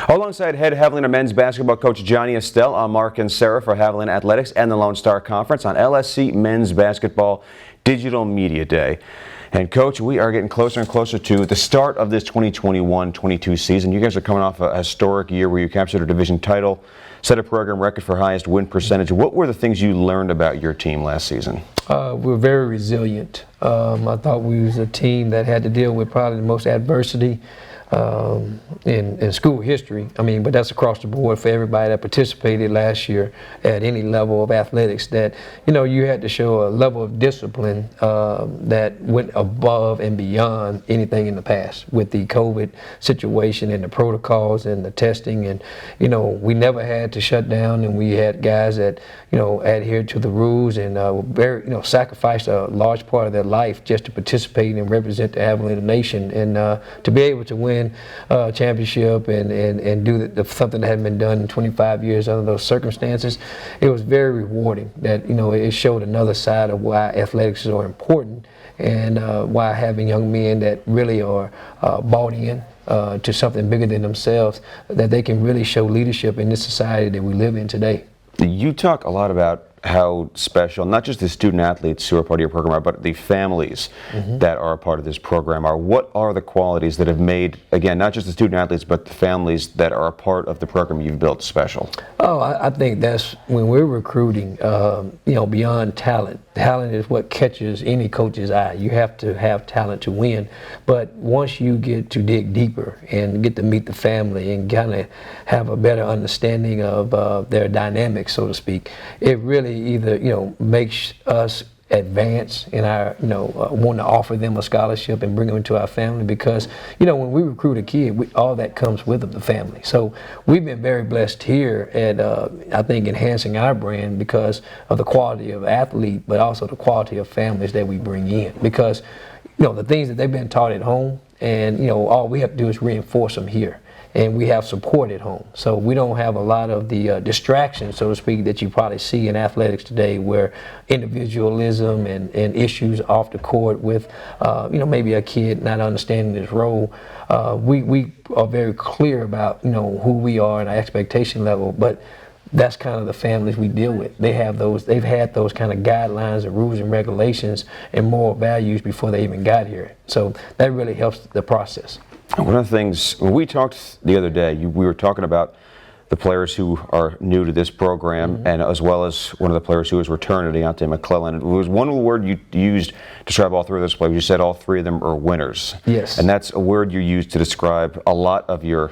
Alongside head Javelina men's basketball coach Johnny Estelle, I'm Mark and Sarah for Javelina Athletics and the Lone Star Conference on LSC Men's Basketball Digital Media Day. And Coach, we are getting closer and closer to the start of this 2021-22 season. You guys are coming off a historic year where you captured a division title, set a program record for highest win percentage. What were the things you learned about your team last season? We're very resilient. I thought we was a team that had to deal with probably the most adversity in school history. But that's across the board for everybody that participated last year at any level of athletics, that you had to show a level of discipline that went above and beyond anything in the past with the COVID situation and the protocols and the testing. And we never had to shut down, and we had guys that adhered to the rules and very sacrificed a large part of their life just to participate and represent the Javelina nation, and to be able to win a championship and do something that hadn't been done in 25 years under those circumstances. It was very rewarding. That it showed another side of why athletics is so important, and why having young men that really are bought in to something bigger than themselves, that they can really show leadership in this society that we live in today. You talk a lot about how special, not just the student athletes who are part of your program are, but the families that are a part of this program are. What are the qualities that have made, again, not just the student athletes, but the families that are a part of the program you've built special? Oh, I think that's when we're recruiting, beyond talent. Talent is what catches any coach's eye. You have to have talent to win. But once you get to dig deeper and get to meet the family and kind of have a better understanding of their dynamics, so to speak, it really either makes us advance in our want to offer them a scholarship and bring them into our family, because when we recruit a kid, all that comes with them, the family. So we've been very blessed here at I think enhancing our brand because of the quality of athlete, but also the quality of families that we bring in, because the things that they've been taught at home, and all we have to do is reinforce them here. And we have support at home. So we don't have a lot of the distractions, so to speak, that you probably see in athletics today, where individualism and issues off the court with, maybe a kid not understanding his role. We are very clear about, who we are and our expectation level, but that's kind of the families we deal with. They've had those kind of guidelines and rules and regulations and moral values before they even got here. So that really helps the process. One of the things, when we talked the other day, we were talking about the players who are new to this program, and as well as one of the players who is returning, Deontay McClellan. It was one of the word you used to describe all three of those players. You said all three of them are winners. Yes. And that's a word you use to describe a lot of your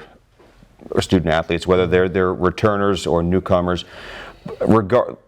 student athletes, whether they're returners or newcomers.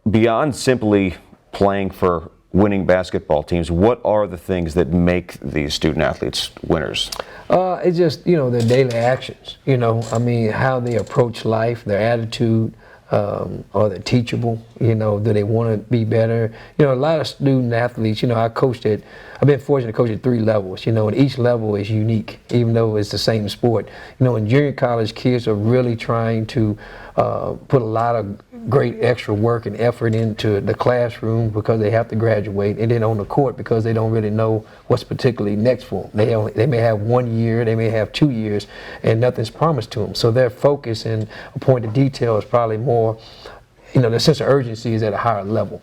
Beyond simply playing for winning basketball teams, what are the things that make these student athletes winners? It's just, their daily actions, how they approach life, their attitude, are they teachable, do they want to be better? A lot of student athletes, I've been fortunate to coach at 3 levels, and each level is unique, even though it's the same sport. In junior college, kids are really trying to put a lot of great extra work and effort into the classroom because they have to graduate, and then on the court because they don't really know what's particularly next for them. They may have 1 year, they may have 2 years, and nothing's promised to them. So their focus and point of detail is probably more, the sense of urgency is at a higher level.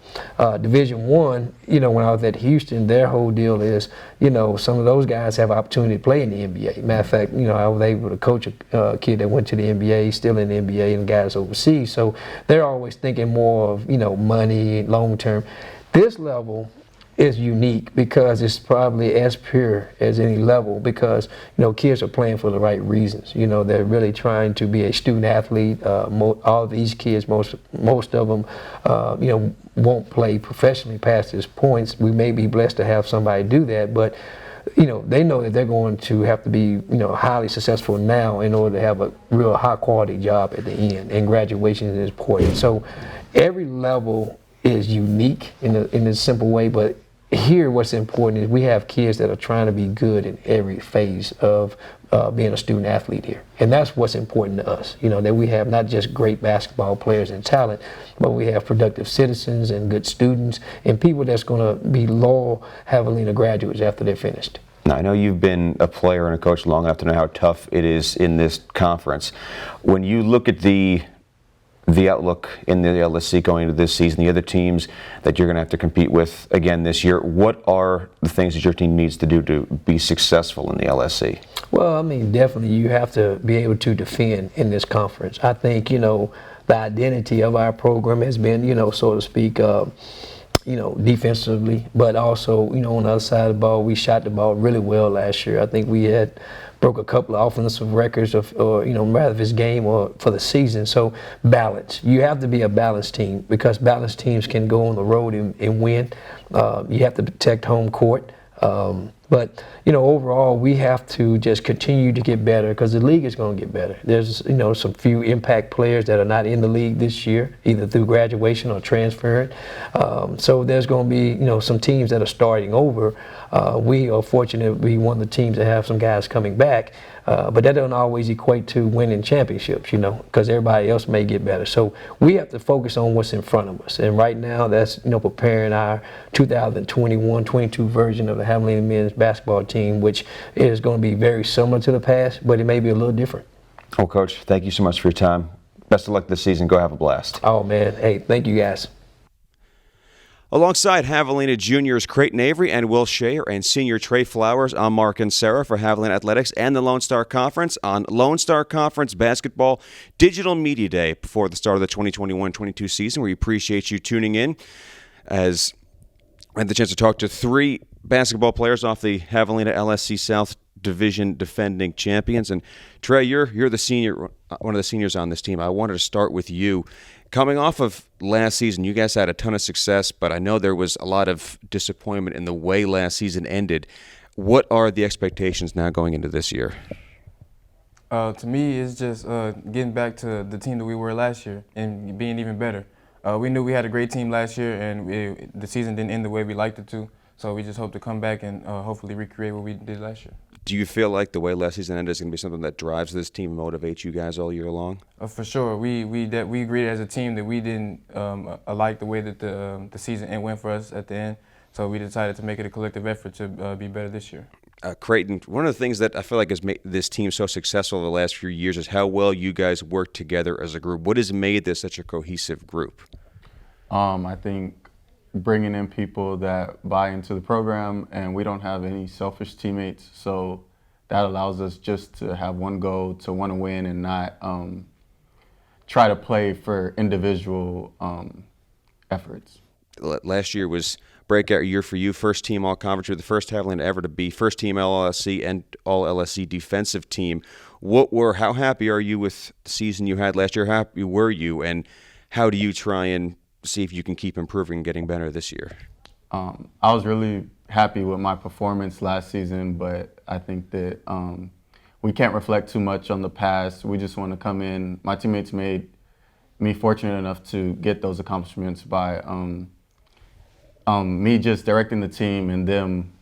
Division I, when I was at Houston, their whole deal is, some of those guys have opportunity to play in the NBA. Matter of fact, I was able to coach a kid that went to the NBA, he's still in the NBA, and guys overseas. So they're always thinking more of, money, long term. This level is unique because it's probably as pure as any level, because kids are playing for the right reasons. They're really trying to be a student athlete. All of these kids, most of them, won't play professionally past this point. We may be blessed to have somebody do that, but they know that they're going to have to be highly successful now in order to have a real high quality job at the end, and graduation is important. So every level is unique in a simple way, but here what's important is we have kids that are trying to be good in every phase of being a student athlete here. And that's what's important to us, that we have not just great basketball players and talent, but we have productive citizens and good students and people that's going to be loyal Javelina graduates after they're finished. Now, I know you've been a player and a coach long enough to know how tough it is in this conference. When you look at the outlook in the LSC going into this season, the other teams that you're going to have to compete with again this year, what are the things that your team needs to do to be successful in the LSC? Well, I mean, definitely you have to be able to defend in this conference. I think, the identity of our program has been, so to speak, defensively, but also, on the other side of the ball, we shot the ball really well last year. I think we had broke a couple of offensive records rather this game or for the season. So balance. You have to be a balanced team because balanced teams can go on the road and win. You have to protect home court. But overall, we have to just continue to get better because the league is going to get better. There's, some few impact players that are not in the league this year, either through graduation or transferring. So there's going to be, some teams that are starting over. We are fortunate to be one of the teams that have some guys coming back. But that doesn't always equate to winning championships, because everybody else may get better. So we have to focus on what's in front of us. And right now, that's, preparing our 2021-22 version of the Javelina men's basketball team, which is going to be very similar to the past, but it may be a little different. Well, Coach, thank you so much for your time. Best of luck this season. Go have a blast. Oh, man. Hey, thank you, guys. Alongside Javelina juniors Creighton Avery and Will Chayer and senior Tre Flowers, I'm Mark and Sarah for Javelina Athletics and the Lone Star Conference on Lone Star Conference Basketball Digital Media Day before the start of the 2021-22 season. We appreciate you tuning in as I had the chance to talk to three basketball players off the Javelina LSC South Division defending champions. And Tre, you're the senior, one of the seniors on this team. I wanted to start with you. Coming off of last season, you guys had a ton of success, but I know there was a lot of disappointment in the way last season ended. What are the expectations now going into this year? To me, it's just getting back to the team that we were last year and being even better. We knew we had a great team last year, and the season didn't end the way we liked it to, so we just hope to come back and hopefully recreate what we did last year. Do you feel like the way last season ended is going to be something that drives this team and motivates you guys all year long? For sure. We agreed as a team that we didn't like the way that the season went for us at the end, so we decided to make it a collective effort to be better this year. Creighton, one of the things that I feel like has made this team so successful over the last few years is how well you guys work together as a group. What has made this such a cohesive group? I think bringing in people that buy into the program, and we don't have any selfish teammates, so that allows us just to have one goal, to want to win and not try to play for individual efforts. Last year was breakout year for you, first team all-conference. You're the first Javelina ever to be first team LSC and all LSC defensive team. How happy are you with the season you had last year? How happy were you, and how do you try and see if you can keep improving and getting better this year? I was really happy with my performance last season, but I think that we can't reflect too much on the past. We just want to come in. My teammates made me fortunate enough to get those accomplishments by me just directing the team and them,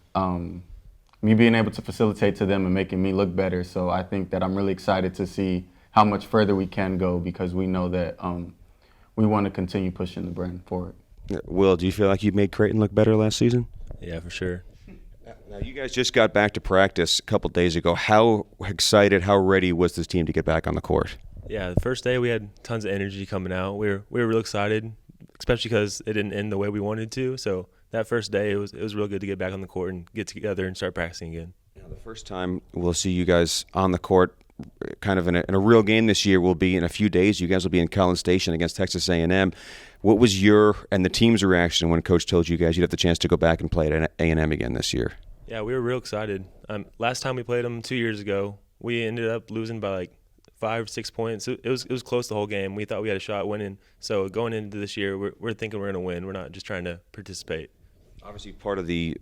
me being able to facilitate to them and making me look better. So I think that I'm really excited to see how much further we can go because we know that we want to continue pushing the brand forward. Will, do you feel like you made Creighton look better last season? Yeah, for sure. Now, you guys just got back to practice a couple days ago. How excited, how ready was this team to get back on the court? Yeah, the first day we had tons of energy coming out. We were real excited, especially because it didn't end the way we wanted to. So that first day, it was real good to get back on the court and get together and start practicing again. The first time we'll see you guys on the court kind of in a real game this year will be in a few days. You guys will be in College Station against Texas A&M. What was your and the team's reaction when Coach told you guys you'd have the chance to go back and play at A&M again this year? Yeah, we were real excited. Last time we played them 2 years ago, we ended up losing by like 5 or 6 points. It was close the whole game. We thought we had a shot winning. So going into this year, we're thinking we're going to win. We're not just trying to participate. Obviously, part of the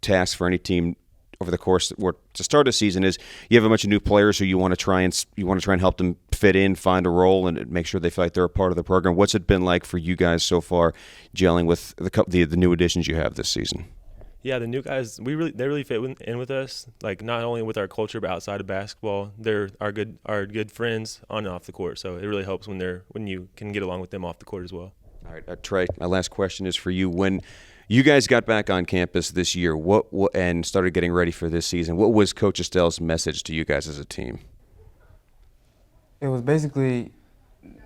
task for any team over the course or to start a season is you have a bunch of new players who you want to try and help them fit in, find a role, and make sure they feel like they're a part of the program. What's it been like for you guys so far, gelling with the new additions you have this season? Yeah, the new guys, they really fit in with us. Like not only with our culture, but outside of basketball, they're our good friends on and off the court. So it really helps when you can get along with them off the court as well. All right, Tre, my last question is for you. When You guys got back on campus this year. What and started getting ready for this season. What was Coach Estelle's message to you guys as a team? It was basically,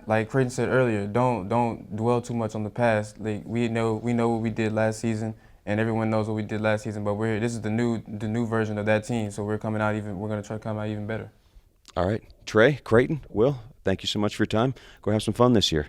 like Creighton said earlier, don't dwell too much on the past. Like we know what we did last season, and everyone knows what we did last season. But this is the new version of that team. So we're gonna try to come out even better. All right, Tre, Creighton, Will, thank you so much for your time. Go have some fun this year.